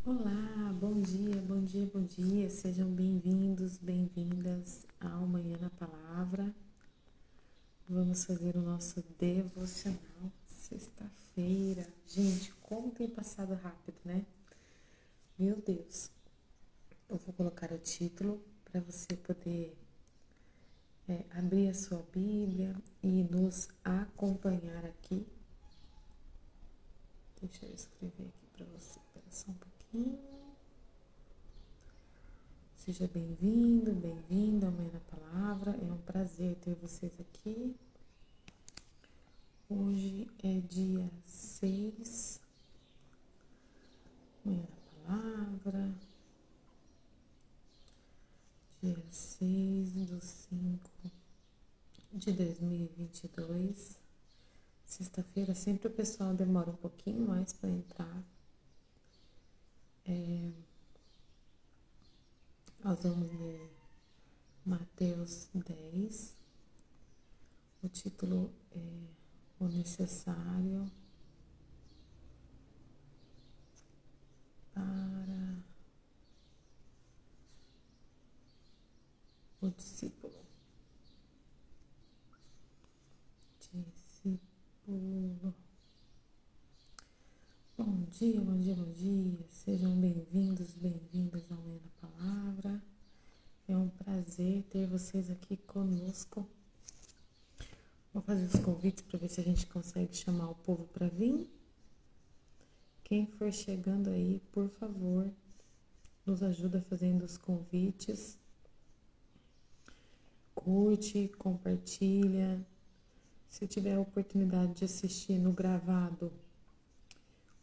Olá, bom dia, bom dia, bom dia. Sejam bem-vindos, bem-vindas ao Manhã na Palavra. Vamos fazer o nosso devocional sexta-feira. Gente, como tem passado rápido, né? Meu Deus. Eu vou colocar o título para você poder abrir a sua Bíblia e nos acompanhar aqui. Deixa eu escrever aqui para você. Espera só um pouquinho. Seja bem-vindo, bem-vinda ao Manhã na Palavra. É um prazer ter vocês aqui. Hoje é dia 6, Manhã na Palavra, dia 6/5/2022. Sexta-feira sempre o pessoal demora um pouquinho mais para entrar. Nós vamos ler Mateus 10. O título é O Necessário para o discípulo. Bom dia, bom dia, bom dia. Sejam bem-vindos, bem-vindas ao Manhã na Palavra. É um prazer ter vocês aqui conosco. Vou fazer os convites para ver se a gente consegue chamar o povo para vir. Quem for chegando aí, por favor, nos ajuda fazendo os convites. Curte, compartilha. Se tiver a oportunidade de assistir no gravado,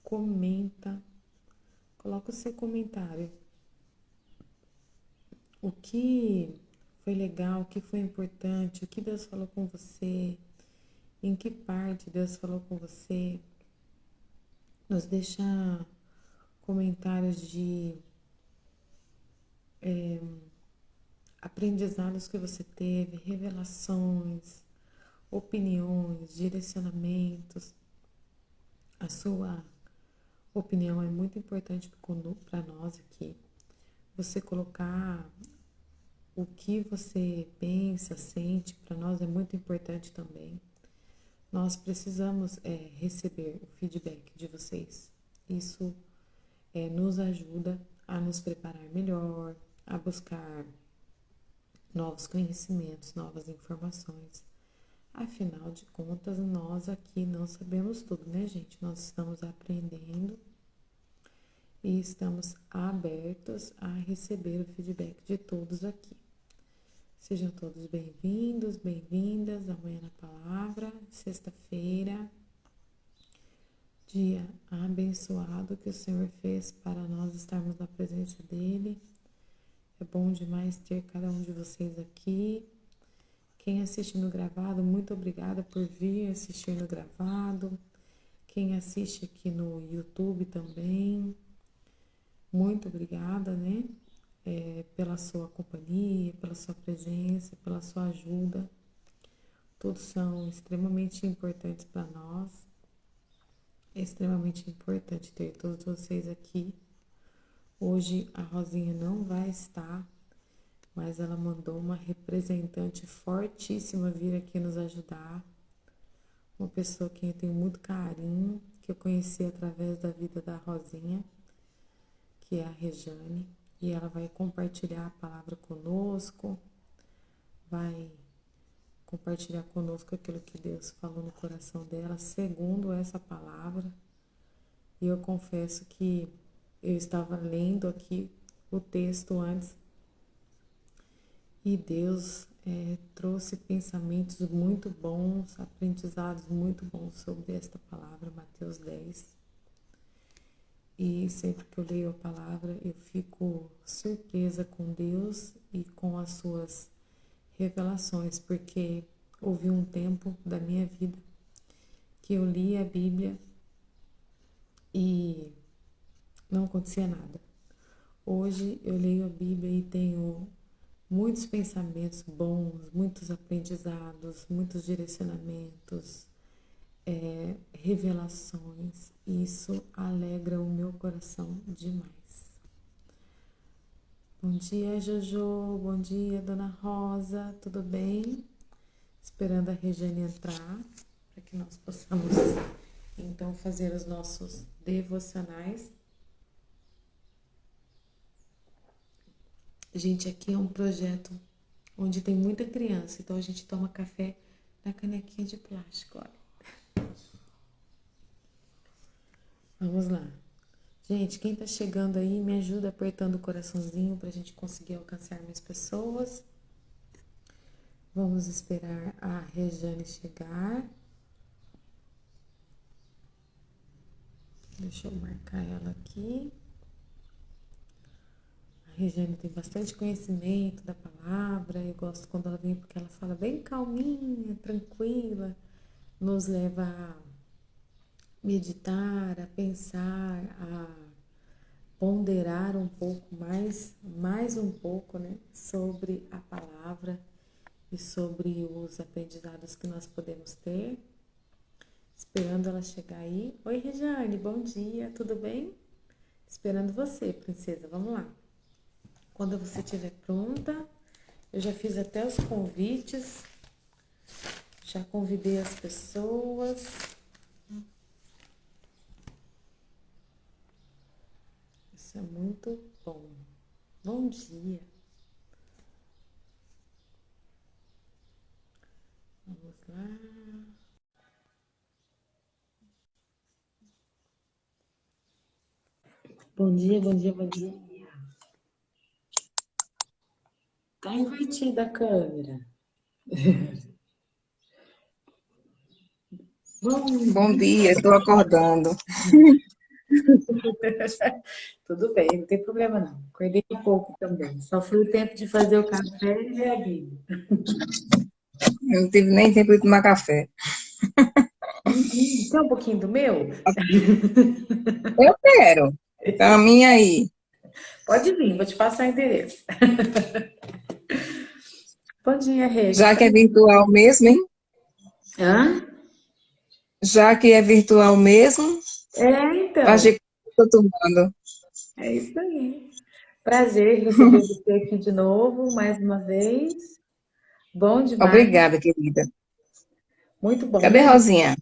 comenta. Coloca o seu comentário. O que foi legal, o que foi importante, o que Deus falou com você, em que parte Deus falou com você. Nos deixa comentários de aprendizados que você teve, revelações, opiniões, direcionamentos. A sua opinião é muito importante para nós aqui. Você colocar o que você pensa, sente, para nós é muito importante também. Nós precisamos receber o feedback de vocês. Isso nos ajuda a nos preparar melhor, a buscar novos conhecimentos, novas informações. Afinal de contas, nós aqui não sabemos tudo, né, gente? Nós estamos aprendendo e estamos abertos a receber o feedback de todos aqui. Sejam todos bem-vindos, bem-vindas à Manhã na Palavra, sexta-feira, dia abençoado que o Senhor fez para nós estarmos na presença dEle. É bom demais ter cada um de vocês aqui. Quem assiste no gravado, muito obrigada por vir assistir no gravado. Quem assiste aqui no YouTube também, muito obrigada, né? Pela sua companhia, pela sua presença, pela sua ajuda. Todos são extremamente importantes para nós. É extremamente importante ter todos vocês aqui. Hoje a Rosinha não vai estar, mas ela mandou uma representante fortíssima vir aqui nos ajudar. Uma pessoa que eu tenho muito carinho, que eu conheci através da vida da Rosinha, que é a Rejane. E ela vai compartilhar a palavra conosco, vai compartilhar conosco aquilo que Deus falou no coração dela, segundo essa palavra. E eu confesso que eu estava lendo aqui o texto antes e Deus trouxe pensamentos muito bons, aprendizados muito bons sobre esta palavra, Mateus 10. E sempre que eu leio a palavra, eu fico surpresa com Deus e com as suas revelações, porque houve um tempo da minha vida que eu li a Bíblia e não acontecia nada. Hoje eu leio a Bíblia e tenho muitos pensamentos bons, muitos aprendizados, muitos direcionamentos, revelações. Isso alegra o meu coração demais. Bom dia, Jojo. Bom dia, Dona Rosa. Tudo bem? Esperando a Regiane entrar para que nós possamos então fazer os nossos devocionais. Gente, aqui é um projeto onde tem muita criança, então a gente toma café na canequinha de plástico, olha. Vamos lá. Gente, quem tá chegando aí, me ajuda apertando o coraçãozinho pra gente conseguir alcançar mais pessoas. Vamos esperar a Regiane chegar. Deixa eu marcar ela aqui. A Regiane tem bastante conhecimento da palavra. Eu gosto quando ela vem porque ela fala bem calminha, tranquila. Nos leva a meditar, a pensar, a ponderar um pouco mais um pouco, né, sobre a palavra e sobre os aprendizados que nós podemos ter. Esperando ela chegar aí. Oi, Regiane, bom dia, tudo bem? Esperando você, princesa, vamos lá. Quando você estiver pronta, eu já fiz até os convites, já convidei as pessoas. Isso é muito bom. Bom dia. Vamos lá. Bom dia, bom dia, bom dia. Tá invertida a câmera. Bom dia, estou acordando. Tudo bem, não tem problema não. Acordei um pouco também. Só foi o tempo de fazer o café e ver a Bíblia. Eu não tive nem tempo de tomar café. Quer um pouquinho do meu? Eu quero. Caminha aí. Pode vir, vou te passar o endereço. Bom dia, Regi. Já que é virtual mesmo, hein? Hã? Já que é virtual mesmo, a Então, gente está tomando. é isso aí. Prazer receber você aqui de novo, mais uma vez. Bom demais, Obrigada, querida. muito bom, Cadê né? Rosinha?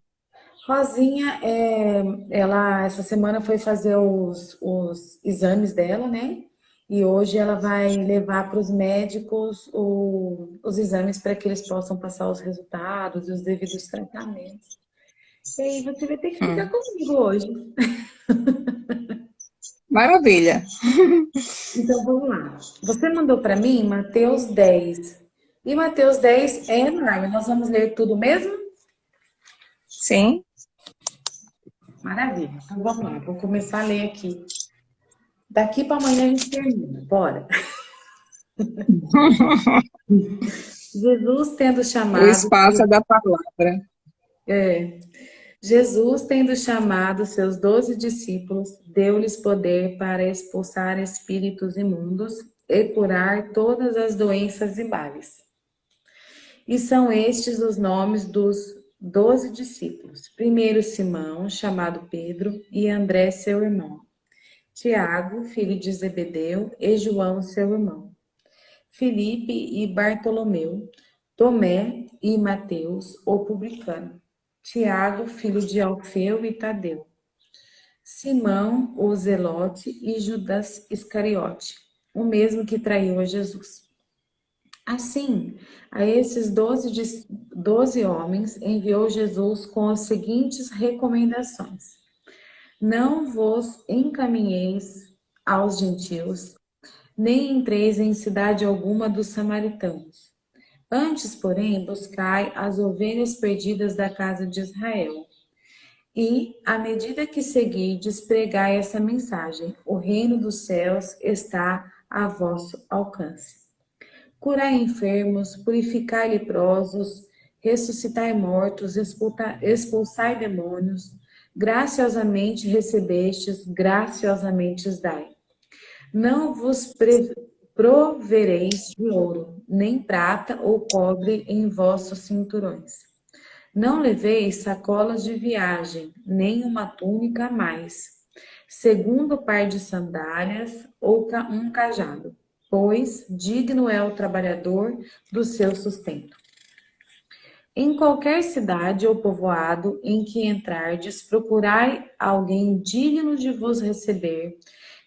Rosinha, ela essa semana foi fazer os exames dela, né? E hoje ela vai levar para os médicos os exames para que eles possam passar os resultados e os devidos tratamentos. E aí você vai ter que ficar Hum, comigo hoje. maravilha. Então vamos lá. Você mandou para mim Mateus 10. E Mateus 10 é enorme. Nós vamos ler tudo mesmo? Sim. Maravilha. Então vamos lá. Vou começar a ler aqui. Daqui para amanhã a gente termina. Bora. Jesus tendo O chamado, espaço é da palavra. é, Jesus tendo chamado seus 12 discípulos, deu-lhes poder para expulsar espíritos imundos e curar todas as doenças e males. E são estes os nomes dos 12 discípulos. Primeiro Simão, chamado Pedro, e André, seu irmão. Tiago, filho de Zebedeu, e João, seu irmão. Filipe e Bartolomeu, Tomé e Mateus, o publicano, Tiago, filho de Alfeu e Tadeu, Simão, o Zelote e Judas Iscariote, o mesmo que traiu a Jesus. Assim, a esses 12 homens enviou Jesus com as seguintes recomendações: não vos encaminheis aos gentios, nem entreis em cidade alguma dos samaritanos. Antes, porém, buscai as ovelhas perdidas da casa de Israel. E, à medida que seguirdes, pregai essa mensagem: o reino dos céus está a vosso alcance. Curai enfermos, purificai leprosos, ressuscitai mortos, expulsai demônios. Graciosamente recebestes, graciosamente dai. Não vos provereis de ouro, nem prata ou cobre em vossos cinturões. Não leveis sacolas de viagem, nem uma túnica a mais, segundo par de sandálias ou um cajado, pois digno é o trabalhador do seu sustento. Em qualquer cidade ou povoado em que entrardes, procurai alguém digno de vos receber.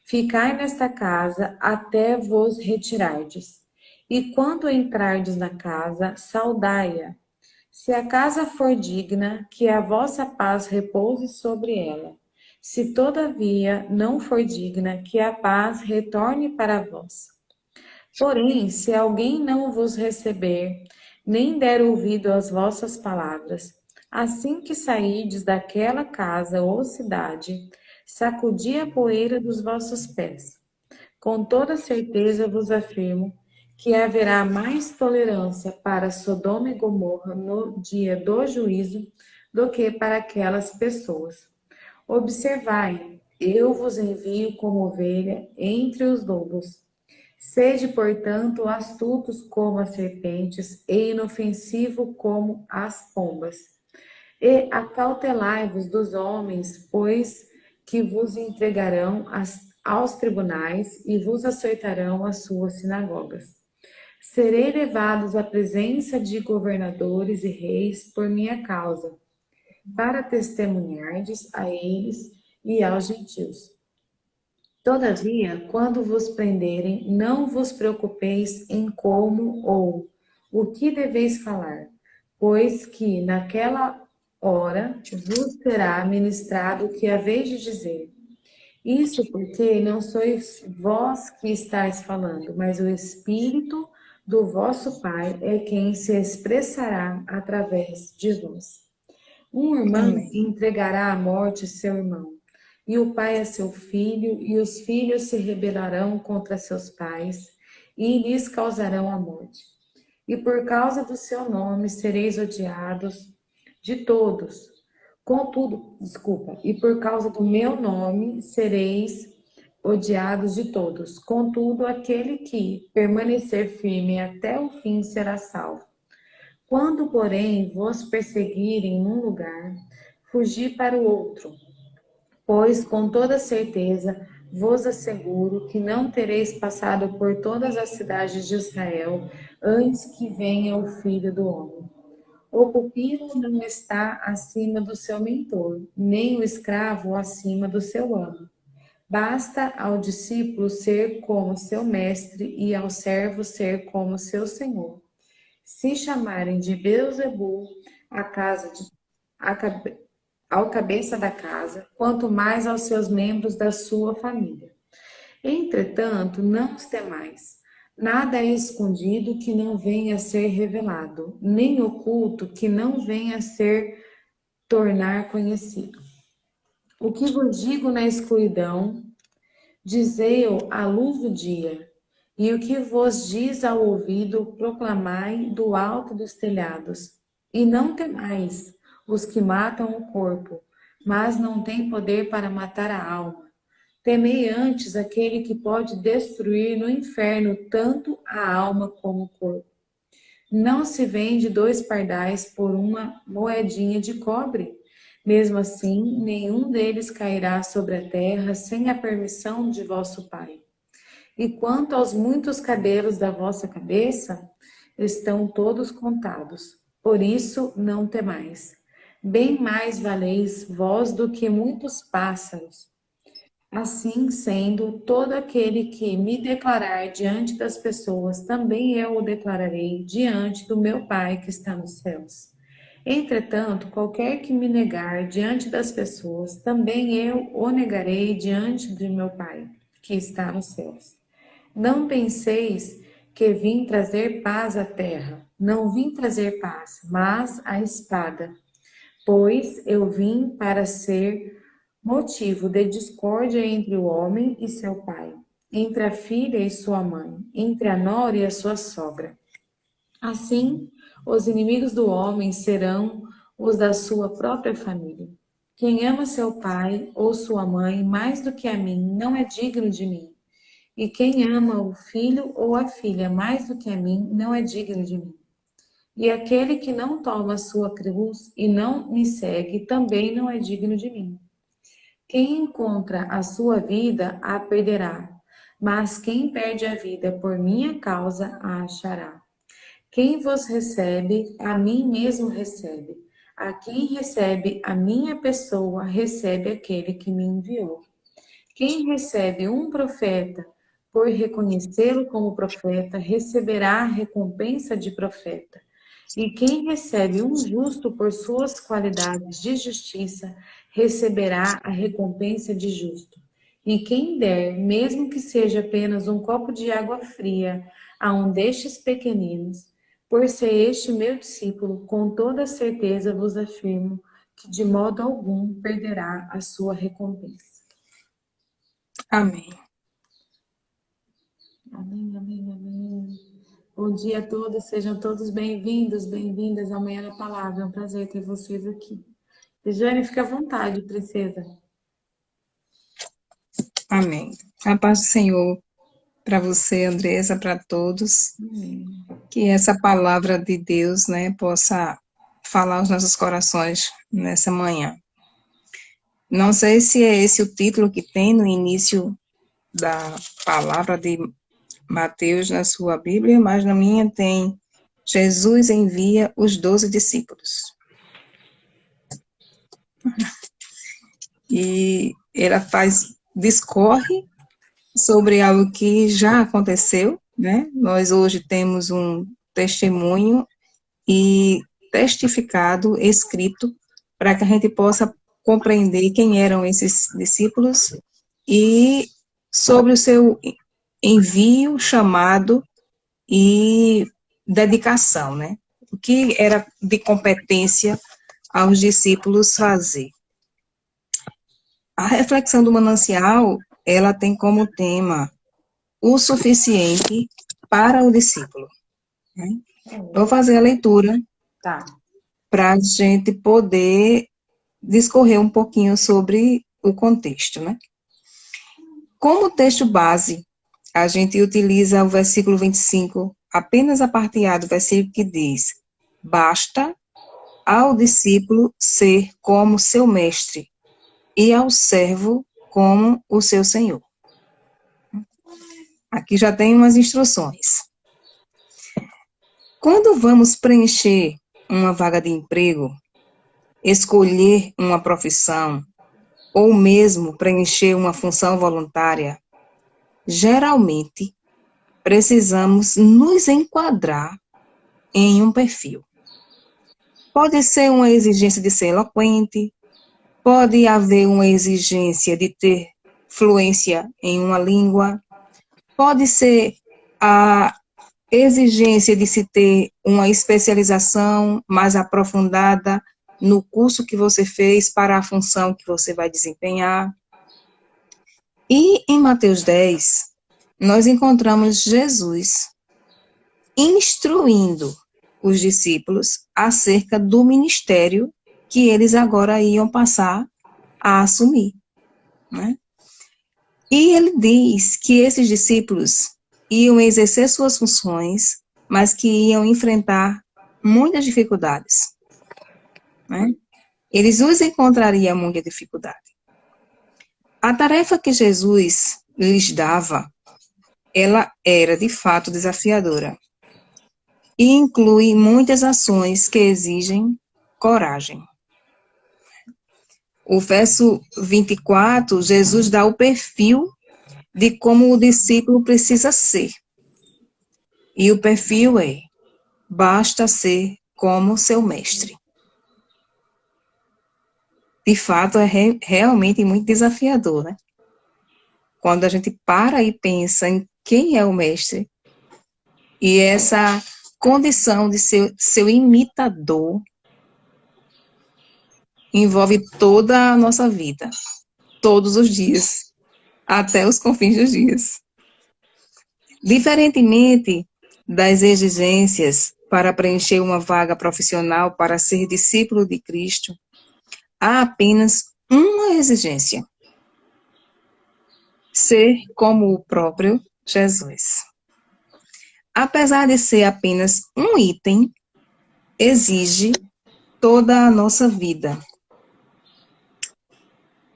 Ficai nesta casa até vos retirardes. E quando entrardes na casa, saudai-a. Se a casa for digna, que a vossa paz repouse sobre ela. Se todavia não for digna, que a paz retorne para vós. Porém, se alguém não vos receber, nem der ouvido às vossas palavras, assim que sairdes daquela casa ou cidade, sacudi a poeira dos vossos pés. Com toda certeza vos afirmo que haverá mais tolerância para Sodoma e Gomorra no dia do juízo do que para aquelas pessoas. Observai, eu vos envio como ovelha entre os lobos. Sede, portanto, astutos como as serpentes e inofensivo como as pombas. E acautelai-vos dos homens, pois que vos entregarão aos tribunais e vos açoitarão as suas sinagogas. Serei levados à presença de governadores e reis por minha causa, para testemunhardes a eles e aos gentios. Todavia, quando vos prenderem, não vos preocupeis em como ou o que deveis falar, pois que naquela hora vos será ministrado o que haveis de dizer. Isso porque não sois vós que estáis falando, mas o Espírito do vosso Pai é quem se expressará através de vós. Um irmão Amém. entregará à morte seu irmão, e o pai a seu filho, e os filhos se rebelarão contra seus pais, e lhes causarão a morte. E por causa do seu nome sereis odiados de todos. Contudo, e por causa do meu nome sereis odiados de todos. Contudo, aquele que permanecer firme até o fim será salvo. Quando, porém, vos perseguirem num lugar, fugi para o outro, pois com toda certeza vos asseguro que não tereis passado por todas as cidades de Israel antes que venha o Filho do Homem. O pupilo não está acima do seu mentor, nem o escravo acima do seu amo. Basta ao discípulo ser como seu mestre e ao servo ser como seu senhor. Se chamarem de Beelzebul a casa de, a, ao cabeça da casa, quanto mais aos seus membros da sua família. Entretanto, não os temais. Nada é escondido que não venha a ser revelado, nem oculto que não venha a ser tornar conhecido. O que vos digo na escuridão, dizei-o à luz do dia, e o que vos diz ao ouvido, proclamai do alto dos telhados. E não temais os que matam o corpo, mas não têm poder para matar a alma. Temei antes aquele que pode destruir no inferno tanto a alma como o corpo. Não se vende 2 pardais por uma moedinha de cobre. Mesmo assim, nenhum deles cairá sobre a terra sem a permissão de vosso Pai. E quanto aos muitos cabelos da vossa cabeça, estão todos contados. Por isso, não temais. Bem mais valeis vós do que muitos pássaros. Assim sendo, todo aquele que me declarar diante das pessoas, também eu o declararei diante do meu Pai que está nos céus. Entretanto, qualquer que me negar diante das pessoas, também eu o negarei diante de meu Pai que está nos céus. Não penseis que vim trazer paz à terra. Não vim trazer paz, mas a espada. Pois eu vim para ser motivo de discórdia entre o homem e seu pai, entre a filha e sua mãe, entre a nora e a sua sogra. Assim, os inimigos do homem serão os da sua própria família. Quem ama seu pai ou sua mãe mais do que a mim não é digno de mim. E quem ama o filho ou a filha mais do que a mim não é digno de mim. E aquele que não toma a sua cruz e não me segue também não é digno de mim. Quem encontra a sua vida a perderá, mas quem perde a vida por minha causa a achará. Quem vos recebe, a mim mesmo recebe. A quem recebe a minha pessoa, recebe aquele que me enviou. Quem recebe um profeta, por reconhecê-lo como profeta, receberá a recompensa de profeta. E quem recebe um justo por suas qualidades de justiça, receberá a recompensa de justo. E quem der, mesmo que seja apenas um copo de água fria, a um destes pequeninos, por ser este meu discípulo, com toda certeza vos afirmo que de modo algum perderá a sua recompensa. Amém. Amém, amém, amém. Bom dia a todos, sejam todos bem-vindos, bem-vindas ao Manhã da Palavra. É um prazer ter vocês aqui. Jane, fica à vontade, princesa. Amém. A paz do Senhor para você, Andresa, para todos. Amém. Que essa palavra de Deus, né, possa falar aos nossos corações nessa manhã. Não sei se é esse o título que tem no início da palavra de Mateus na sua Bíblia, mas na minha tem: Jesus envia os 12 discípulos. E ela discorre sobre algo que já aconteceu, né? Nós hoje temos um testemunho e testificado, escrito, para que a gente possa compreender quem eram esses discípulos e sobre o seu envio, chamado e dedicação, né? O que era de competência aos discípulos fazer. A reflexão do manancial, ela tem como tema o suficiente para o discípulo, né? Vou fazer a leitura Tá. para a gente poder discorrer um pouquinho sobre o contexto, né? Como texto base, a gente utiliza o versículo 25, apenas a parte A do versículo que diz: basta ao discípulo ser como seu mestre e ao servo como o seu senhor. Aqui já tem umas instruções. Quando vamos preencher uma vaga de emprego, escolher uma profissão, ou mesmo preencher uma função voluntária, geralmente precisamos nos enquadrar em um perfil. Pode ser uma exigência de ser eloquente, pode haver uma exigência de ter fluência em uma língua, pode ser a exigência de se ter uma especialização mais aprofundada no curso que você fez para a função que você vai desempenhar. E em Mateus 10, nós encontramos Jesus instruindo os discípulos acerca do ministério que eles agora iam passar a assumir, né? E ele diz que esses discípulos iam exercer suas funções, mas que iam enfrentar muitas dificuldades, né? Eles os encontrariam muita dificuldade. A tarefa que Jesus lhes dava, ela era de fato desafiadora e inclui muitas ações que exigem coragem. O verso 24, Jesus dá o perfil de como o discípulo precisa ser. E o perfil é: basta ser como seu mestre. De fato, é realmente muito desafiador, né? Quando a gente para e pensa em quem é o mestre, e essa condição de ser seu imitador envolve toda a nossa vida, todos os dias, até os confins dos dias. Diferentemente das exigências para preencher uma vaga profissional para ser discípulo de Cristo, há apenas uma exigência: ser como o próprio Jesus. Apesar de ser apenas um item, exige toda a nossa vida.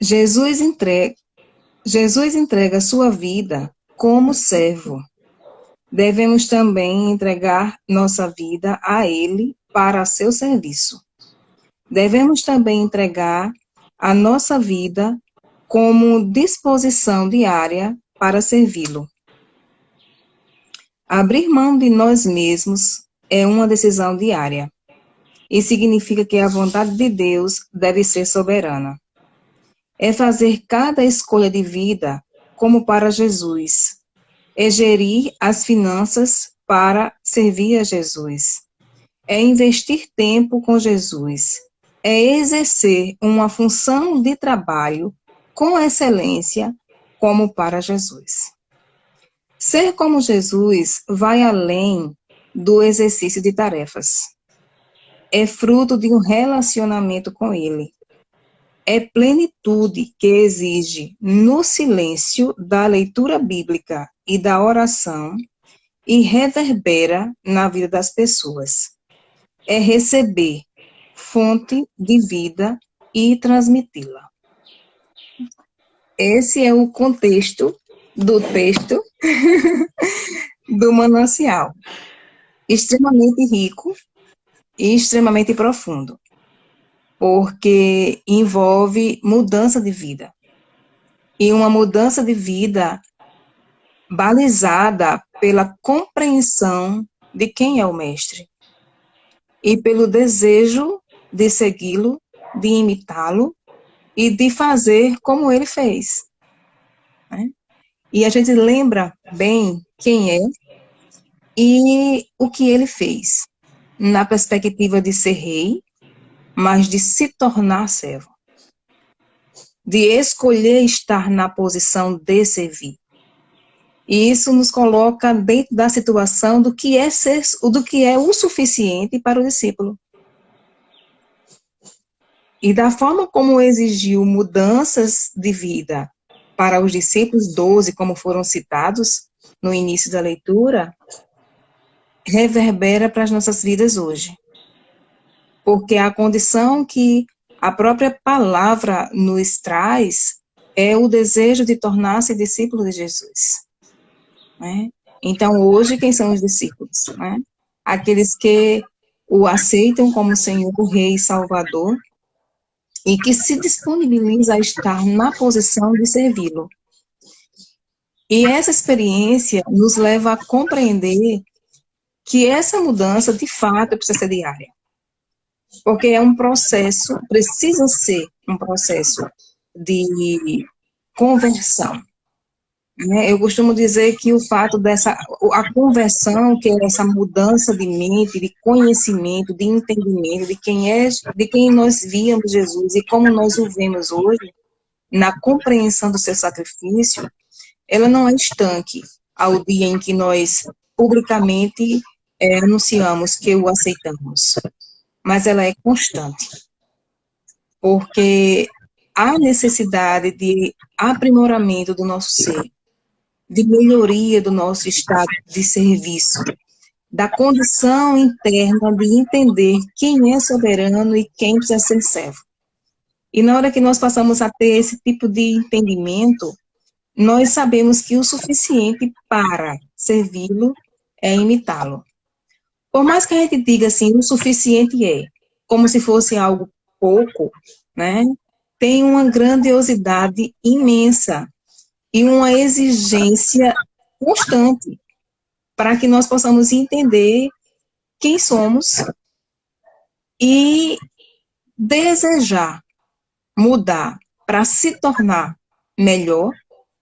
Jesus entrega sua vida como servo. Devemos também entregar nossa vida a Ele para seu serviço. Devemos também entregar a nossa vida como disposição diária para servi-lo. Abrir mão de nós mesmos é uma decisão diária e significa que a vontade de Deus deve ser soberana. É fazer cada escolha de vida como para Jesus. É gerir as finanças para servir a Jesus. É investir tempo com Jesus. É exercer uma função de trabalho com excelência como para Jesus. Ser como Jesus vai além do exercício de tarefas. É fruto de um relacionamento com Ele. É plenitude que exige, no silêncio da leitura bíblica e da oração, e reverbera na vida das pessoas. É receber fonte de vida e transmiti-la. Esse é o contexto do texto do manancial. Extremamente rico e extremamente profundo, porque envolve mudança de vida. E uma mudança de vida balizada pela compreensão de quem é o Mestre e pelo desejo de segui-lo, de imitá-lo e de fazer como ele fez. Né? E a gente lembra bem quem é e o que ele fez, na perspectiva de ser rei, mas de se tornar servo, de escolher estar na posição de servir. E isso nos coloca dentro da situação do que é o suficiente para o discípulo. E da forma como exigiu mudanças de vida para os discípulos 12, como foram citados no início da leitura, reverbera para as nossas vidas hoje. Porque a condição que a própria palavra nos traz é o desejo de tornar-se discípulo de Jesus. Né? Então, hoje, quem são os discípulos? Né? Aqueles que o aceitam como Senhor, Rei e Salvador, e que se disponibiliza a estar na posição de servi-lo. E essa experiência nos leva a compreender que essa mudança, de fato, precisa ser diária. Porque é um processo, precisa ser um processo de conversão. Né? Eu costumo dizer que o fato a conversão, que é essa mudança de mente, de conhecimento, de entendimento, de quem nós víamos Jesus e como nós o vemos hoje, na compreensão do seu sacrifício, ela não é estanque ao dia em que nós publicamente anunciamos que o aceitamos, mas ela é constante, porque há necessidade de aprimoramento do nosso ser, de melhoria do nosso estado de serviço, da condição interna de entender quem é soberano e quem precisa ser servo. E na hora que nós passamos a ter esse tipo de entendimento, nós sabemos que o suficiente para servi-lo é imitá-lo. Por mais que a gente diga assim, o suficiente é, como se fosse algo pouco, né? Tem uma grandiosidade imensa e uma exigência constante para que nós possamos entender quem somos e desejar mudar para se tornar melhor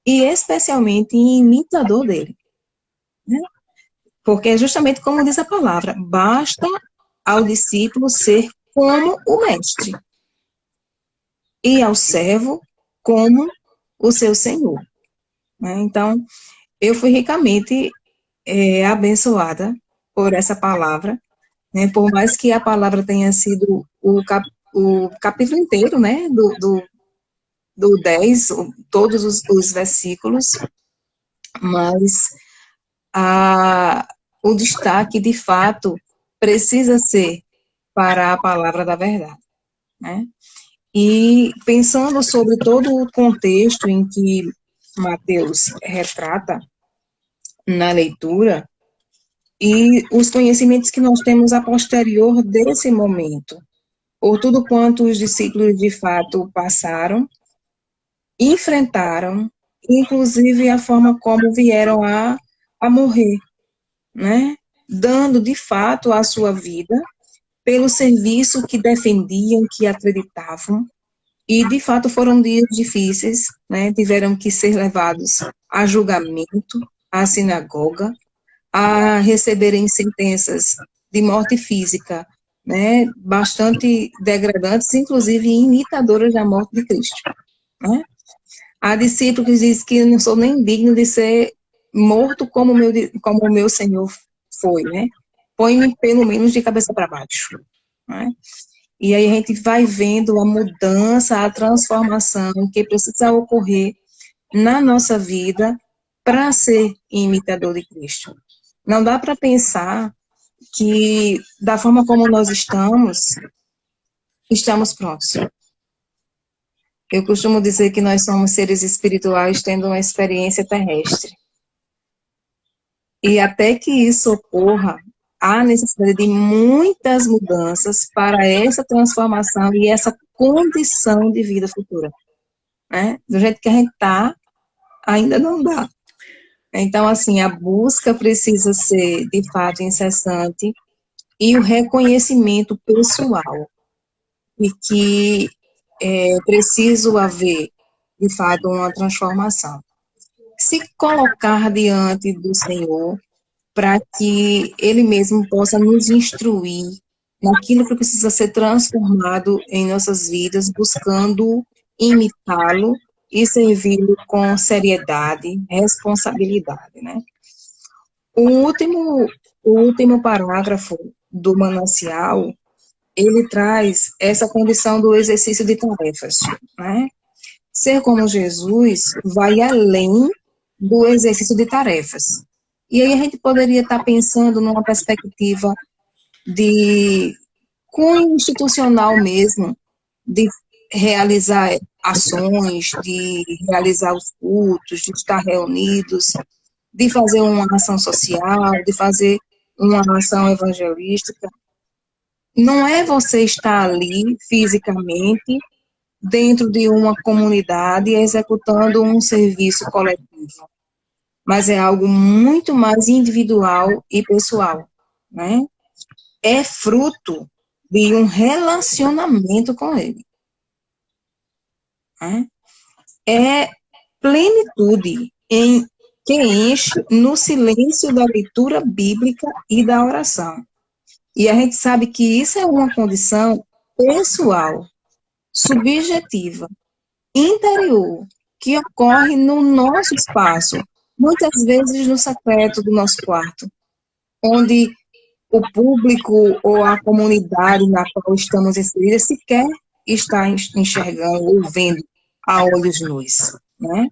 e especialmente imitador dele. Né? Porque é justamente como diz a palavra, basta ao discípulo ser como o mestre e ao servo como o seu senhor. Né? Então, eu fui ricamente abençoada por essa palavra, né? Por mais que a palavra tenha sido o capítulo inteiro, né? Do 10, todos os versículos, mas o destaque, de fato, precisa ser para a palavra da verdade, né? E pensando sobre todo o contexto em que Mateus retrata na leitura e os conhecimentos que nós temos a posterior desse momento, por tudo quanto os discípulos de fato passaram, enfrentaram, inclusive a forma como vieram a morrer, né? Dando de fato a sua vida pelo serviço que defendiam, que acreditavam, e de fato foram dias difíceis, né? Tiveram que ser levados a julgamento, à sinagoga, a receberem sentenças de morte física, né? Bastante degradantes, inclusive imitadoras da morte de Cristo, né? Há discípulos que dizem que não sou nem digno de ser morto como o meu Senhor foi, né? Põe-me pelo menos de cabeça para baixo, né? E aí a gente vai vendo a mudança, a transformação que precisa ocorrer na nossa vida para ser imitador de Cristo. Não dá para pensar que, da forma como nós estamos prontos. Eu costumo dizer que nós somos seres espirituais tendo uma experiência terrestre. E até que isso ocorra, há necessidade de muitas mudanças para essa transformação e essa condição de vida futura, né? Do jeito que a gente está, ainda não dá. Então, assim, a busca precisa ser, de fato, incessante e o reconhecimento pessoal e que é preciso haver, de fato, uma transformação. Se colocar diante do Senhor para que Ele mesmo possa nos instruir naquilo que precisa ser transformado em nossas vidas, buscando imitá-lo e servi-lo com seriedade, responsabilidade, né? O último parágrafo do manancial, ele traz essa condição do exercício de tarefas, né? Ser como Jesus vai além do exercício de tarefas. E aí a gente poderia estar pensando numa perspectiva de cunho institucional mesmo, de realizar ações, de realizar os cultos, de estar reunidos, de fazer uma ação social, de fazer uma ação evangelística. Não é você estar ali fisicamente, dentro de uma comunidade, executando um serviço coletivo, mas é algo muito mais individual e pessoal, né? É fruto de um relacionamento com Ele, né? É plenitude que enche no silêncio da leitura bíblica e da oração. E a gente sabe que isso é uma condição pessoal, subjetiva, interior, que ocorre no nosso espaço, muitas vezes no secreto do nosso quarto, onde o público ou a comunidade na qual estamos inseridos sequer está enxergando ou vendo a olhos nus, né?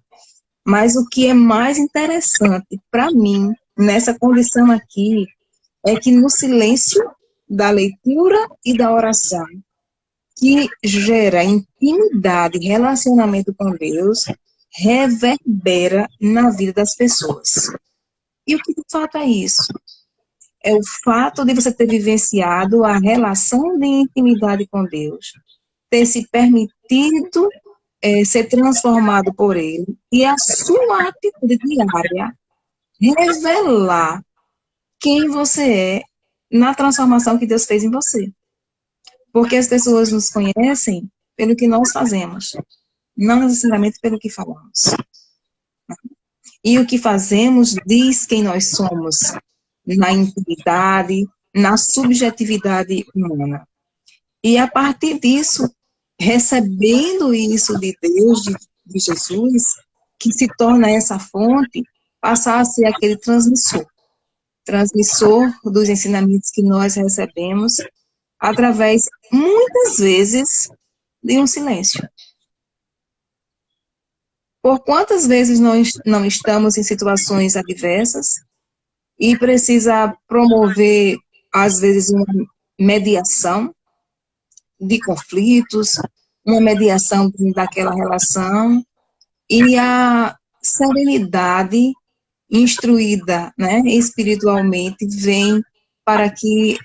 Mas o que é mais interessante para mim, nessa condição aqui, é que no silêncio da leitura e da oração, que gera intimidade, relacionamento com Deus, reverbera na vida das pessoas. E o que de fato é isso? É o fato de você ter vivenciado a relação de intimidade com Deus, ter se permitido ser transformado por Ele, e a sua atitude diária revelar quem você é na transformação que Deus fez em você. Porque as pessoas nos conhecem pelo que nós fazemos, não necessariamente pelo que falamos. E o que fazemos diz quem nós somos, na intimidade, na subjetividade humana. E a partir disso, recebendo isso de Deus, de Jesus, que se torna essa fonte, passar a ser aquele transmissor dos ensinamentos que nós recebemos, através, muitas vezes, de um silêncio. Por quantas vezes nós não estamos em situações adversas e precisa promover, às vezes, mediação de conflitos, uma mediação daquela relação, e a serenidade instruída, né, espiritualmente, vem para que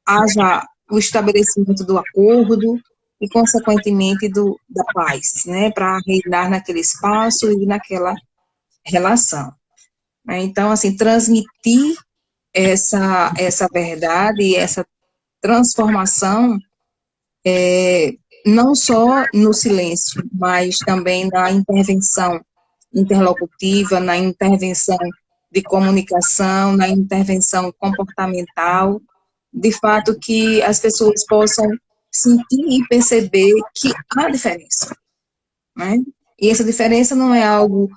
haja o estabelecimento do acordo e, consequentemente, da paz, né, para reinar naquele espaço e naquela relação. Então, assim, transmitir essa verdade e essa transformação não só no silêncio, mas também na intervenção interlocutiva, na intervenção de comunicação, na intervenção comportamental, de fato que as pessoas possam sentir e perceber que há diferença, né? E essa diferença não é algo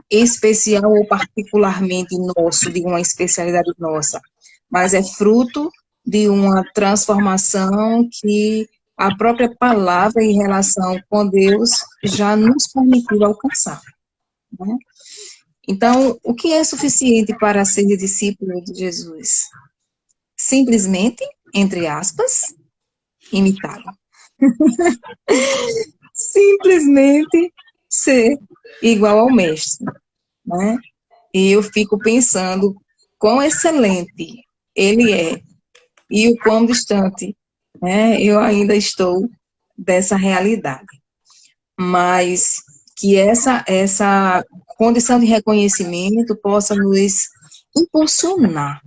especial ou particularmente nosso, de uma especialidade nossa, mas é fruto de uma transformação que a própria palavra em relação com Deus já nos permitiu alcançar, né? Então, o que é suficiente para ser discípulo de Jesus? Simplesmente, entre aspas, imitá-lo. Simplesmente ser igual ao mestre, né? E eu fico pensando quão excelente ele é e o quão distante, né, eu ainda estou dessa realidade. Mas que essa condição de reconhecimento possa nos impulsionar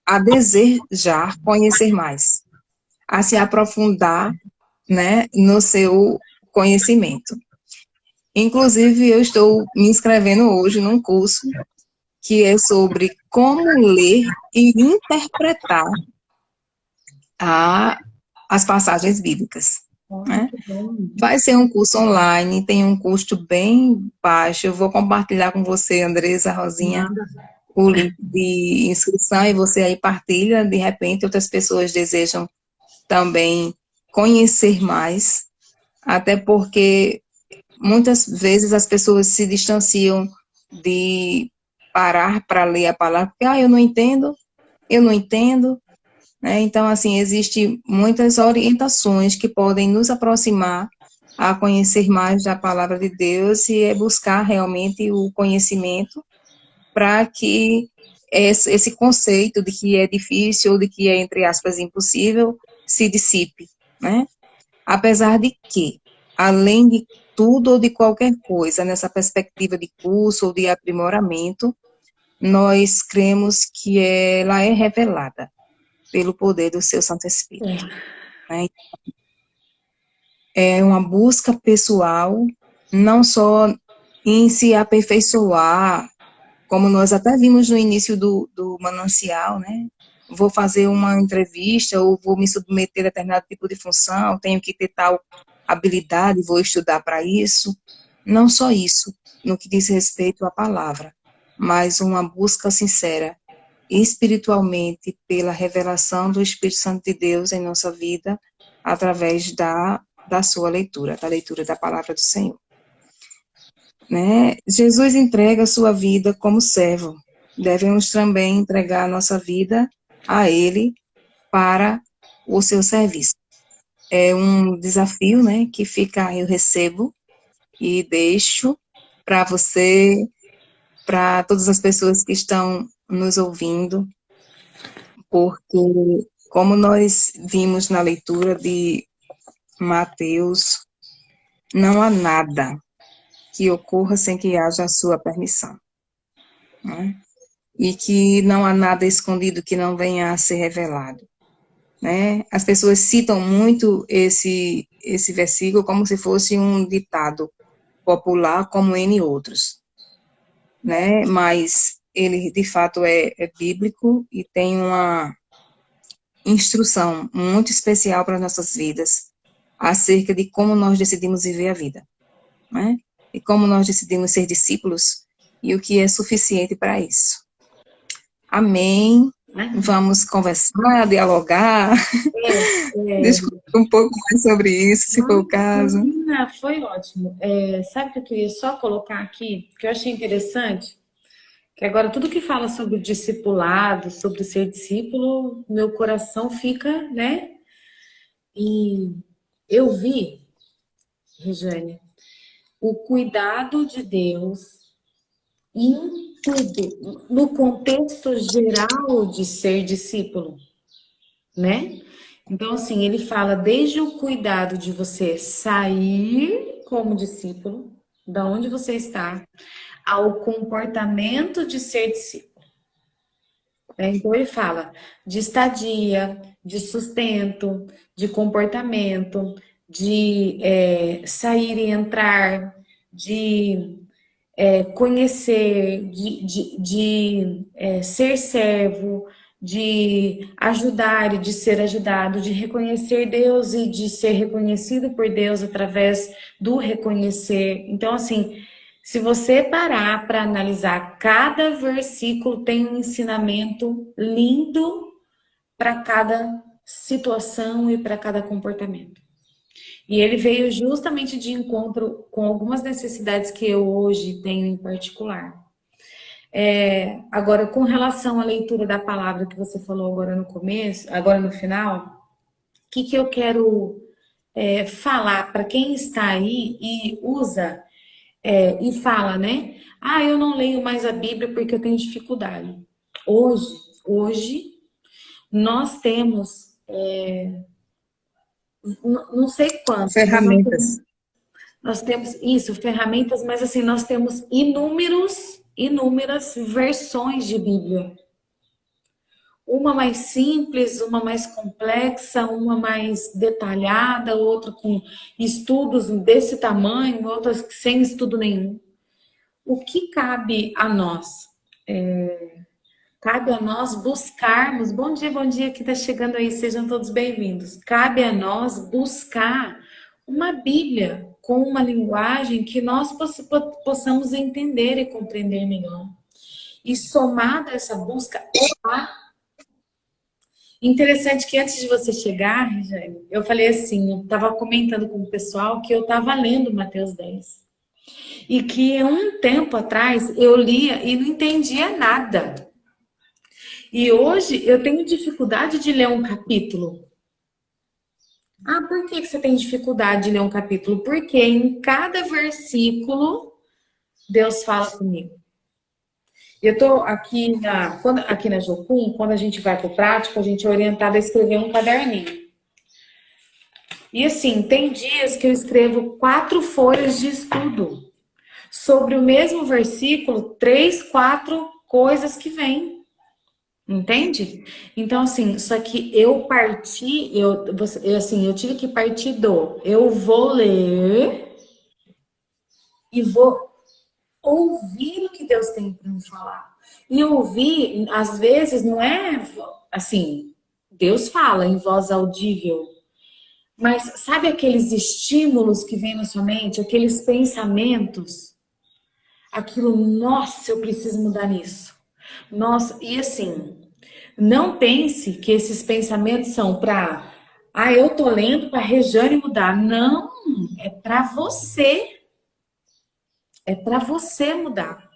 a desejar conhecer mais, a se aprofundar, né, no seu conhecimento. Inclusive, eu estou me inscrevendo hoje num curso que é sobre como ler e interpretar as passagens bíblicas, né? Vai ser um curso online, tem um custo bem baixo. Eu vou compartilhar com você, Andresa, Rosinha, o link de inscrição e você aí partilha. De repente, outras pessoas desejam também conhecer mais, até porque muitas vezes as pessoas se distanciam de parar para ler a palavra, porque, eu não entendo, né? Então, assim, existem muitas orientações que podem nos aproximar a conhecer mais da palavra de Deus e é buscar realmente o conhecimento para que esse conceito de que é difícil ou de que é, entre aspas, impossível, se dissipe, né? Apesar de que, além de tudo ou de qualquer coisa, nessa perspectiva de curso ou de aprimoramento, nós cremos que ela é revelada pelo poder do seu Santo Espírito, né? É uma busca pessoal, não só em se aperfeiçoar, como nós até vimos no início do manancial, né? Vou fazer uma entrevista ou vou me submeter a determinado tipo de função, tenho que ter tal habilidade, vou estudar para isso. Não só isso, no que diz respeito à palavra, mas uma busca sincera, espiritualmente, pela revelação do Espírito Santo de Deus em nossa vida, através da sua leitura, da leitura da palavra do Senhor. Né? Jesus entrega a sua vida como servo. Devemos também entregar a nossa vida a Ele para o seu serviço. É um desafio, né, que eu recebo e deixo para você, para todas as pessoas que estão nos ouvindo, porque, como nós vimos na leitura de Mateus, não há nada que ocorra sem que haja a sua permissão, né? E que não há nada escondido que não venha a ser revelado, né? As pessoas citam muito esse versículo como se fosse um ditado popular, como N outros, né? Mas ele, de fato, é bíblico e tem uma instrução muito especial para nossas vidas acerca de como nós decidimos viver a vida, né? E como nós decidimos ser discípulos e o que é suficiente para isso. Amém. Vamos conversar, dialogar, discutir um pouco mais sobre isso, se for o caso. Foi ótimo. Sabe o que eu queria só colocar aqui, que eu achei interessante? Que agora tudo que fala sobre o discipulado, sobre ser discípulo, meu coração fica, né? E eu vi, Regiane, o cuidado de Deus em tudo, no contexto geral de ser discípulo, né? Então, assim, ele fala desde o cuidado de você sair como discípulo, da onde você está, ao comportamento de ser discípulo. Então, ele fala de estadia, de sustento, de comportamento, de sair e entrar, de conhecer, de ser servo, de ajudar e de ser ajudado, de reconhecer Deus e de ser reconhecido por Deus através do reconhecer. Então, assim, se você parar para analisar, cada versículo tem um ensinamento lindo para cada situação e para cada comportamento. E ele veio justamente de encontro com algumas necessidades que eu hoje tenho em particular. Agora, com relação à leitura da palavra que você falou agora no começo, agora no final, o que eu quero falar para quem está aí e usa e fala, né? Ah, eu não leio mais a Bíblia porque eu tenho dificuldade. Hoje nós temos, não sei quantos, mas Ferramentas. nós temos isso, ferramentas, mas assim, nós temos inúmeras versões de Bíblia. Uma mais simples, uma mais complexa, uma mais detalhada, outra com estudos desse tamanho, outras sem estudo nenhum. O que cabe a nós? Cabe a nós buscarmos. Bom dia que está chegando aí, sejam todos bem-vindos. Cabe a nós buscar uma Bíblia com uma linguagem que nós possamos entender e compreender melhor. E somada a essa busca, orar. Interessante que antes de você chegar, Regiane, eu falei assim, eu estava comentando com o pessoal que eu estava lendo Mateus 10. E que um tempo atrás eu lia e não entendia nada. E hoje eu tenho dificuldade de ler um capítulo. Ah, por que você tem dificuldade de ler um capítulo? Porque em cada versículo Deus fala comigo. Eu estou aqui na Jocum, quando a gente vai para o prático, a gente é orientado a escrever um caderninho. E assim, tem dias que eu escrevo 4 folhas de estudo sobre o mesmo versículo, 3, 4 coisas que vêm. Entende? Então, assim, só que eu tive que partir eu vou ler e vou ouvir o que Deus tem para me falar. E ouvir, às vezes, não é assim, Deus fala em voz audível, mas sabe aqueles estímulos que vêm na sua mente, aqueles pensamentos? Aquilo, nossa, eu preciso mudar nisso. Nossa, e assim, não pense que esses pensamentos são para, eu tô lendo para Rejane mudar. Não, é para você. É para você mudar.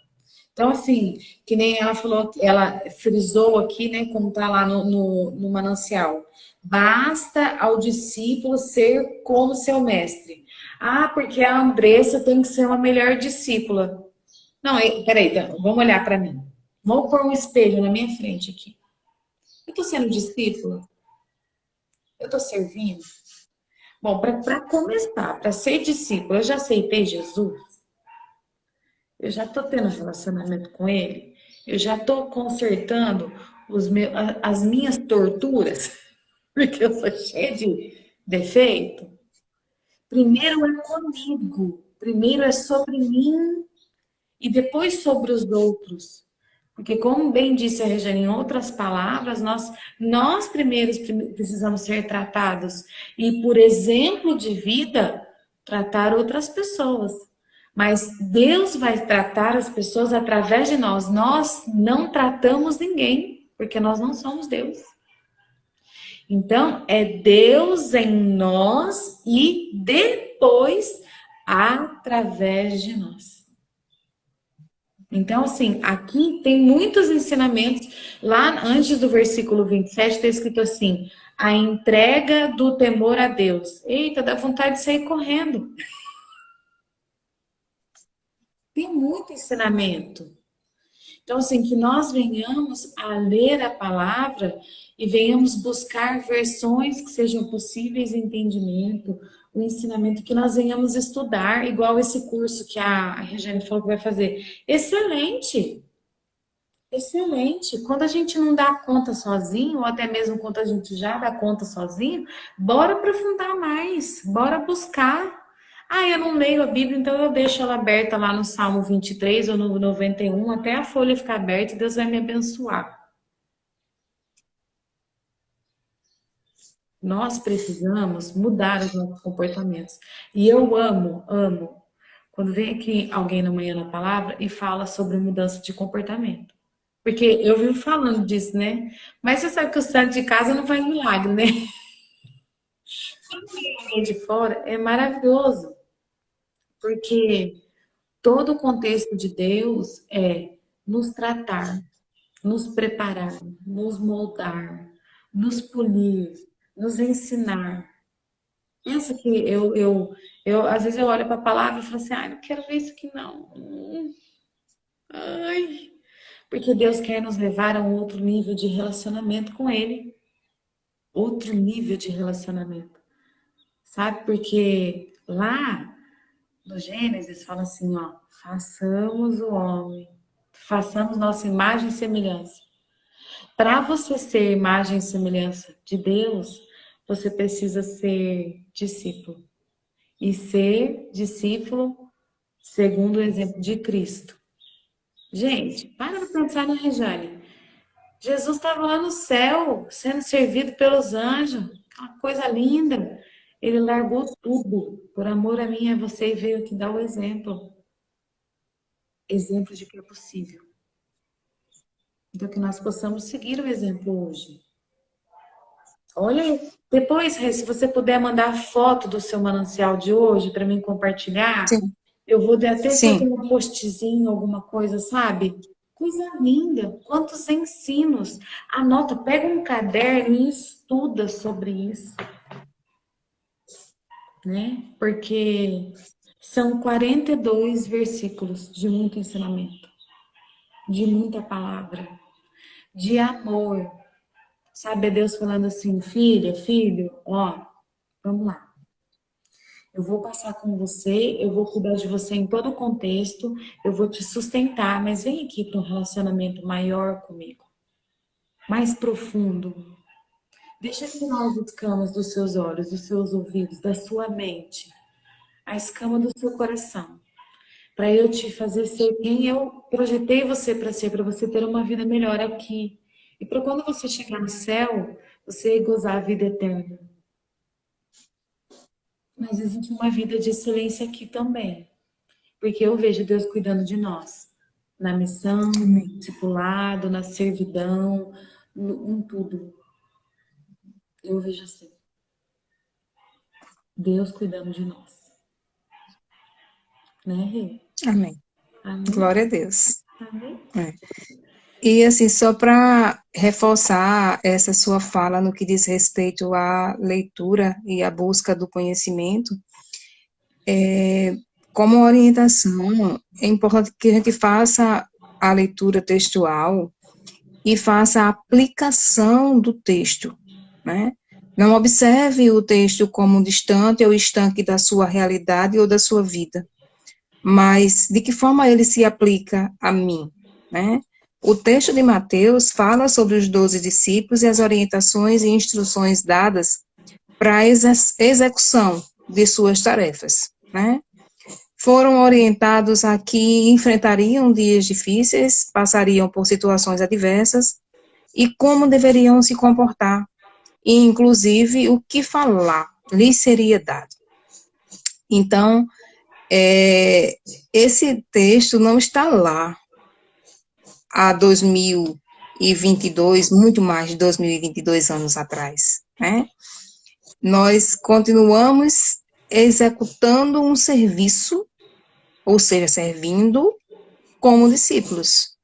Então, assim, que nem ela falou, ela frisou aqui, né, como tá lá no manancial. Basta ao discípulo ser como seu mestre. Ah, porque a Andressa tem que ser uma melhor discípula. Não, peraí, vamos olhar para mim. Vamos pôr um espelho na minha frente aqui. Eu estou sendo discípula? Eu estou servindo? Bom, para começar, para ser discípula, eu já aceitei Jesus? Eu já estou tendo relacionamento com Ele? Eu já estou consertando as minhas torturas? Porque eu sou cheia de defeito? Primeiro é comigo. Primeiro é sobre mim e depois sobre os outros. Porque, como bem disse a Regiane, em outras palavras, nós primeiros precisamos ser tratados e, por exemplo de vida, tratar outras pessoas. Mas Deus vai tratar as pessoas através de nós. Nós não tratamos ninguém, porque nós não somos Deus. Então, é Deus em nós e depois através de nós. Então, assim, aqui tem muitos ensinamentos. Lá antes do versículo 27, está escrito assim: a entrega do temor a Deus. Eita, dá vontade de sair correndo. Tem muito ensinamento. Então, assim, que nós venhamos a ler a palavra e venhamos buscar versões que sejam possíveis de entendimento, o ensinamento que nós venhamos estudar, igual esse curso que a Regiane falou que vai fazer. Excelente! Excelente. Quando a gente não dá conta sozinho, ou até mesmo quando a gente já dá conta sozinho, bora aprofundar mais, bora buscar. Ah, eu não leio a Bíblia, então eu deixo ela aberta lá no Salmo 23 ou no 91, até a folha ficar aberta e Deus vai me abençoar. Nós precisamos mudar os nossos comportamentos. E eu amo, amo, quando vem aqui alguém na manhã na palavra e fala sobre mudança de comportamento. Porque eu vivo falando disso, né? Mas você sabe que o santo de casa não faz milagre, né? Quem de fora é maravilhoso, porque todo o contexto de Deus é nos tratar, nos preparar, nos moldar, nos polir, nos ensinar. Pensa que às vezes eu olho para a palavra e falo assim, ai, não quero ver isso aqui não. Ai, porque Deus quer nos levar a um outro nível de relacionamento com Ele, outro nível de relacionamento. Sabe? Porque lá no Gênesis fala assim, ó, façamos o homem, façamos nossa imagem e semelhança. Para você ser imagem e semelhança de Deus, você precisa ser discípulo. E ser discípulo segundo o exemplo de Cristo. Gente, para pensar na Rejane. Jesus estava lá no céu, sendo servido pelos anjos, aquela coisa linda. Ele largou tudo por amor a mim e a você e veio aqui dar o exemplo. Exemplo de que é possível. Então, que nós possamos seguir o exemplo hoje. Olha, depois, Rê, se você puder mandar foto do seu manancial de hoje para mim compartilhar, Sim, eu vou até fazer sim, um postzinho, alguma coisa, sabe? Coisa linda, quantos ensinos. Anota, pega um caderno e estuda sobre isso, né? Porque são 42 versículos de muito ensinamento, de muita palavra, de amor. Sabe, é Deus falando assim, filha, filho, ó, vamos lá. Eu vou passar com você, eu vou cuidar de você em todo o contexto, eu vou te sustentar, mas vem aqui para um relacionamento maior comigo, mais profundo. Deixa eu tirar as escamas dos seus olhos, dos seus ouvidos, da sua mente, a escama do seu coração, para eu te fazer ser quem eu projetei você para ser, para você ter uma vida melhor aqui. E para quando você chegar no céu, você gozar a vida eterna. Mas existe uma vida de excelência aqui também. Porque eu vejo Deus cuidando de nós. Na missão, no amém, discipulado, na servidão, em tudo. Eu vejo assim. Deus cuidando de nós. Né, Rê? amém. Amém? Glória a Deus. Amém? É. E assim, só para reforçar essa sua fala no que diz respeito à leitura e à busca do conhecimento, como orientação, é importante que a gente faça a leitura textual e faça a aplicação do texto, né? Não observe o texto como distante ou estanque da sua realidade ou da sua vida, mas de que forma ele se aplica a mim, né? O texto de Mateus fala sobre os 12 discípulos e as orientações e instruções dadas para a execução de suas tarefas, né? Foram orientados a que enfrentariam dias difíceis, passariam por situações adversas e como deveriam se comportar, e inclusive o que falar lhes seria dado. Então, esse texto não está lá há 2022, muito mais de 2022 anos atrás, né? Nós continuamos executando um serviço, ou seja, servindo como discípulos.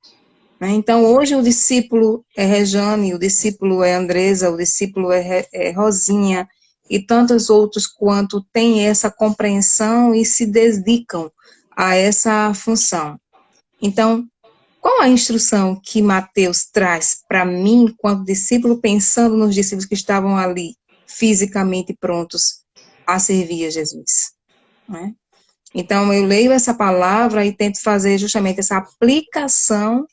Então, hoje o discípulo é Rejane, o discípulo é Andresa, o discípulo é Rosinha, e tantos outros quanto têm essa compreensão e se dedicam a essa função. Então, qual a instrução que Mateus traz para mim, enquanto discípulo, pensando nos discípulos que estavam ali, fisicamente prontos a servir a Jesus? Né? Então, eu leio essa palavra e tento fazer justamente essa aplicação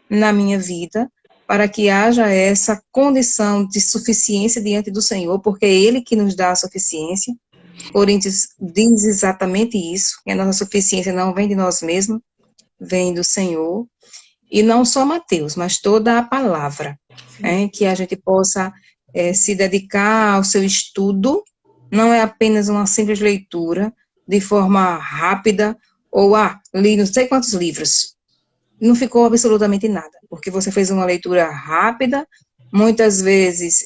na minha vida, para que haja essa condição de suficiência diante do Senhor, porque é Ele que nos dá a suficiência. Coríntios diz exatamente isso, que a nossa suficiência não vem de nós mesmos, vem do Senhor. E não só Mateus, mas toda a palavra, que a gente possa se dedicar ao seu estudo, não é apenas uma simples leitura, de forma rápida, ou, li não sei quantos livros. Não ficou absolutamente nada, porque você fez uma leitura rápida, muitas vezes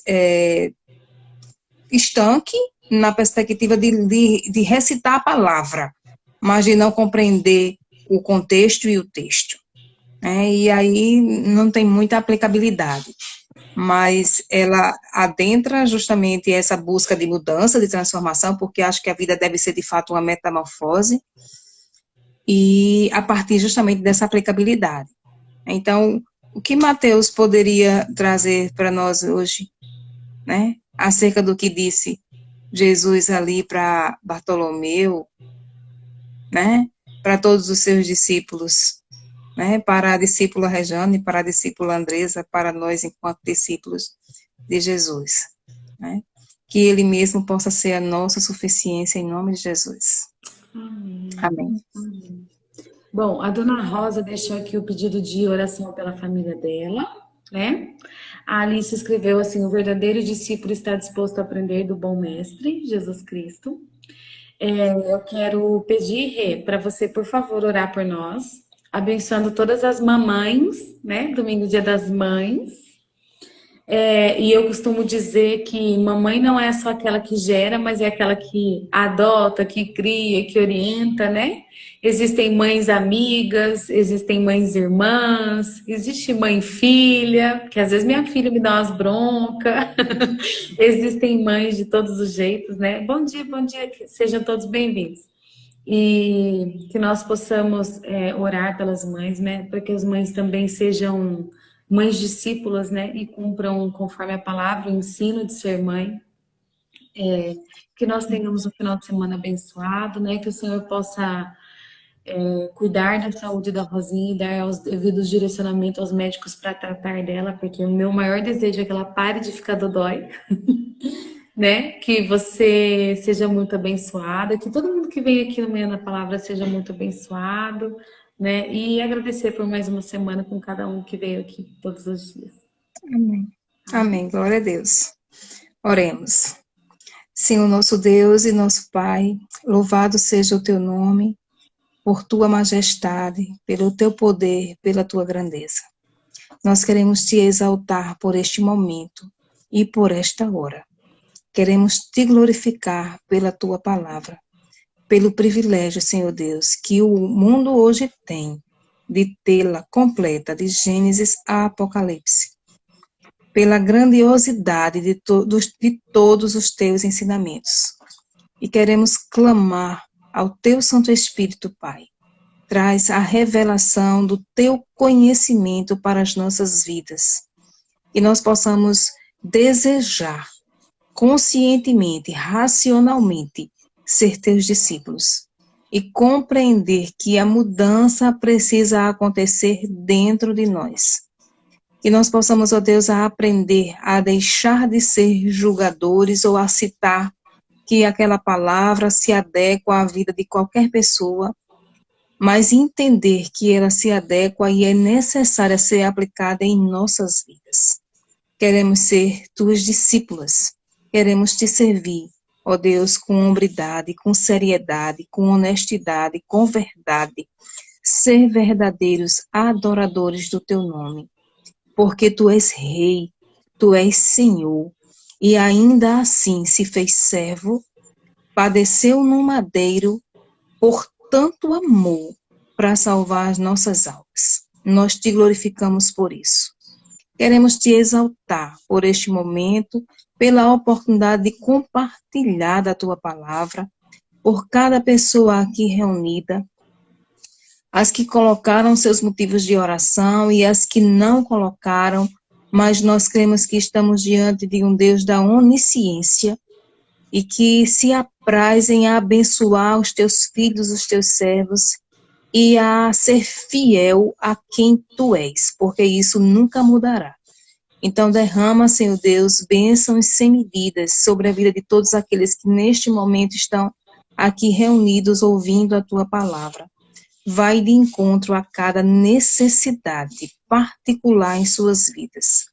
estanque, na perspectiva de recitar a palavra, mas de não compreender o contexto e o texto. E aí não tem muita aplicabilidade, mas ela adentra justamente essa busca de mudança, de transformação, porque acho que a vida deve ser de fato uma metamorfose, e a partir justamente dessa aplicabilidade. Então, o que Mateus poderia trazer para nós hoje, né, acerca do que disse Jesus ali para Bartolomeu, né, para todos os seus discípulos, né, para a discípula Rejane, para a discípula Andresa, para nós enquanto discípulos de Jesus, né, que Ele mesmo possa ser a nossa suficiência em nome de Jesus. Amém. Amém. Amém. Bom, a dona Rosa deixou aqui o pedido de oração pela família dela, né? A Alice escreveu assim: o verdadeiro discípulo está disposto a aprender do bom mestre, Jesus Cristo. Eu quero pedir, Rê, para você, por favor, orar por nós, abençoando todas as mamães, né? Domingo, Dia das Mães. E eu costumo dizer que mamãe não é só aquela que gera, mas é aquela que adota, que cria, que orienta, né? Existem mães amigas, existem mães irmãs, existe mãe filha, que às vezes minha filha me dá umas broncas. Existem mães de todos os jeitos, né? Bom dia, que sejam todos bem-vindos. E que nós possamos orar pelas mães, né? Para que as mães também sejam mães discípulas, né, e cumpram conforme a palavra, o ensino de ser mãe, que nós tenhamos um final de semana abençoado, né, que o Senhor possa cuidar da saúde da Rosinha e dar os devidos direcionamentos aos médicos para tratar dela, porque o meu maior desejo é que ela pare de ficar dodói, né, que você seja muito abençoada, que todo mundo que vem aqui no meio da palavra seja muito abençoado, né? E agradecer por mais uma semana com cada um que veio aqui todos os dias. Amém. Amém. Glória a Deus. Oremos. Senhor nosso Deus e nosso Pai, louvado seja o teu nome, por tua majestade, pelo teu poder, pela tua grandeza. Nós queremos te exaltar por este momento e por esta hora. Queremos te glorificar pela tua palavra, pelo privilégio, Senhor Deus, que o mundo hoje tem de tê-la completa, de Gênesis a Apocalipse, pela grandiosidade de todos os teus ensinamentos. E queremos clamar ao teu Santo Espírito, Pai. Traz a revelação do teu conhecimento para as nossas vidas. E nós possamos desejar conscientemente, racionalmente, ser teus discípulos e compreender que a mudança precisa acontecer dentro de nós. Que nós possamos, ó Deus, a aprender a deixar de ser julgadores ou a citar que aquela palavra se adequa à vida de qualquer pessoa, mas entender que ela se adequa e é necessária ser aplicada em nossas vidas. Queremos ser tuas discípulas, queremos te servir, ó Deus, com hombridade, com seriedade, com honestidade, com verdade, ser verdadeiros adoradores do teu nome, porque tu és Rei, tu és Senhor, e ainda assim se fez servo, padeceu no madeiro por tanto amor para salvar as nossas almas. Nós te glorificamos por isso. Queremos te exaltar por este momento, pela oportunidade de compartilhar da tua palavra, por cada pessoa aqui reunida, as que colocaram seus motivos de oração e as que não colocaram, mas nós cremos que estamos diante de um Deus da onisciência e que se apraz em abençoar os teus filhos, os teus servos, e a ser fiel a quem tu és, porque isso nunca mudará. Então derrama, Senhor Deus, bênçãos sem medidas sobre a vida de todos aqueles que neste momento estão aqui reunidos ouvindo a tua palavra. Vai de encontro a cada necessidade particular em suas vidas.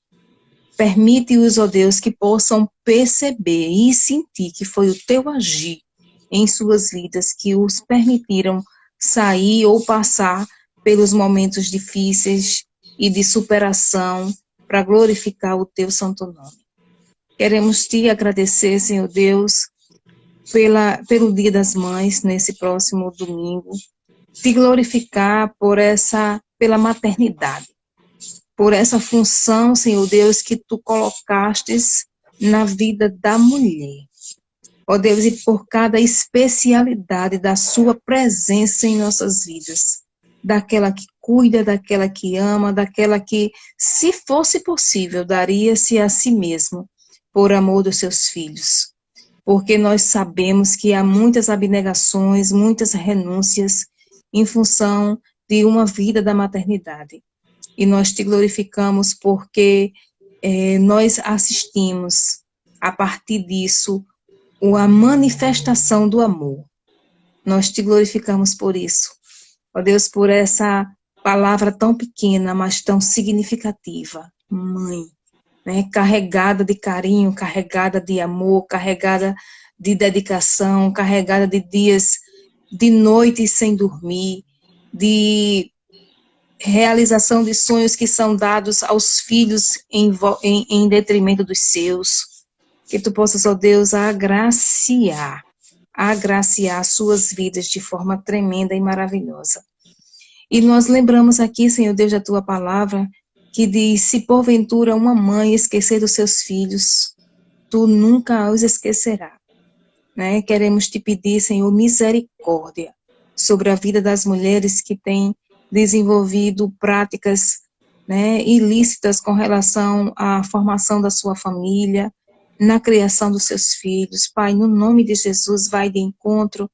Permite-os, ó Deus, que possam perceber e sentir que foi o teu agir em suas vidas que os permitiram sair ou passar pelos momentos difíceis e de superação para glorificar o teu santo nome. Queremos te agradecer, Senhor Deus, pelo Dia das Mães, nesse próximo domingo, te glorificar pela maternidade, por essa função, Senhor Deus, que tu colocastes na vida da mulher. Ó Deus, e por cada especialidade da sua presença em nossas vidas, daquela que cuida, daquela que ama, daquela que, se fosse possível, daria-se a si mesmo por amor dos seus filhos. Porque nós sabemos que há muitas abnegações, muitas renúncias em função de uma vida da maternidade. E nós te glorificamos porque nós assistimos, a partir disso, a manifestação do amor. Nós te glorificamos por isso. Ó Deus, por essa palavra tão pequena, mas tão significativa. Mãe, né? Carregada de carinho, carregada de amor, carregada de dedicação, carregada de dias, de noites sem dormir, de realização de sonhos que são dados aos filhos em detrimento dos seus. Que tu possas, ó Deus, agraciar suas vidas de forma tremenda e maravilhosa. E nós lembramos aqui, Senhor Deus, da tua palavra, que diz, se porventura uma mãe esquecer dos seus filhos, tu nunca os esquecerás. Né? Queremos te pedir, Senhor, misericórdia sobre a vida das mulheres que têm desenvolvido práticas, né, ilícitas com relação à formação da sua família, na criação dos seus filhos. Pai, no nome de Jesus, vai de encontro,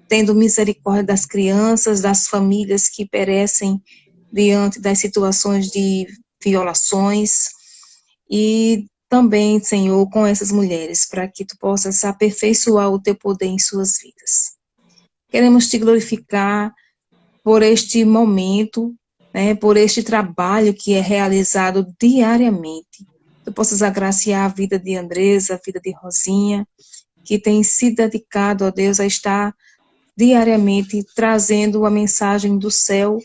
tendo misericórdia das crianças, das famílias que perecem diante das situações de violações, e também, Senhor, com essas mulheres, para que tu possas aperfeiçoar o teu poder em suas vidas. Queremos te glorificar por este momento, né, por este trabalho que é realizado diariamente. Tu possas agraciar a vida de Andresa, a vida de Rosinha, que tem se dedicado, ó Deus, a estar diariamente trazendo a mensagem do céu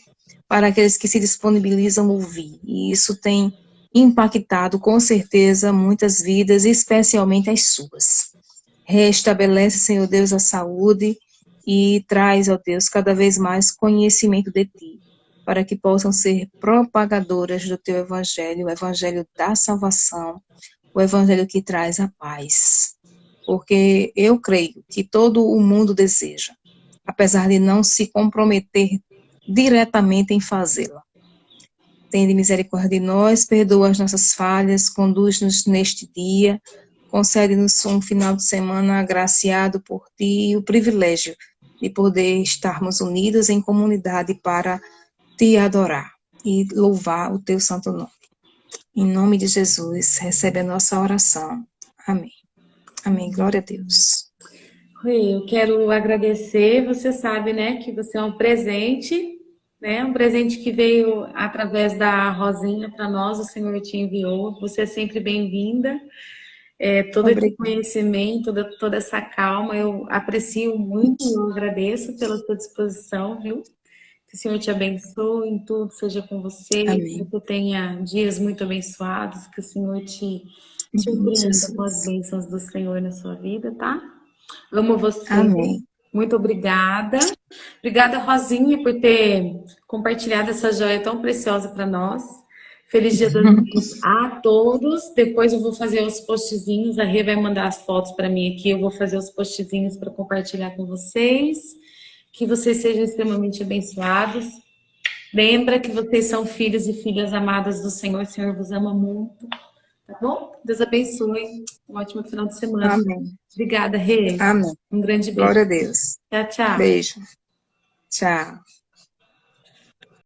para aqueles que se disponibilizam a ouvir. E isso tem impactado, com certeza, muitas vidas, especialmente as suas. Restabelece, Senhor Deus, a saúde e traz, ó Deus, cada vez mais conhecimento de Ti, para que possam ser propagadoras do Teu Evangelho, o Evangelho da salvação, o Evangelho que traz a paz. Porque eu creio que todo o mundo deseja, apesar de não se comprometer diretamente em fazê-la. Tende misericórdia de nós, perdoa as nossas falhas, conduz-nos neste dia, concede-nos um final de semana agraciado por Ti e o privilégio de poder estarmos unidos em comunidade para Te adorar e louvar o Teu santo nome. Em nome de Jesus, recebe a nossa oração. Amém. Amém. Glória a Deus. Rui, eu quero agradecer. Você sabe, né, que você é um presente, né? Um presente que veio através da Rosinha para nós, o Senhor te enviou. Você é sempre bem-vinda. Todo esse Obrigada. conhecimento, toda essa calma, eu aprecio muito e eu agradeço pela sua disposição, viu? Que o Senhor te abençoe em tudo, seja com você, que Amém. você tenha dias muito abençoados, que o Senhor te Amém, surpreenda com as Jesus. bênçãos do Senhor na sua vida, tá? Amo você, Amém. muito obrigada. Obrigada, Rosinha, por ter compartilhado essa joia tão preciosa para nós. Feliz Dia das Mães a todos. Depois eu vou fazer os postzinhos. A Rê vai mandar as fotos para mim aqui. Eu vou fazer os postzinhos para compartilhar com vocês. Que vocês sejam extremamente abençoados. Lembra que vocês são filhos e filhas amadas do Senhor. O Senhor vos ama muito. Tá bom? Deus abençoe. Um ótimo final de semana. Amém. Obrigada, Rê. Amém. Um grande beijo. Glória a Deus. Tchau, tchau. Beijo. Tchau.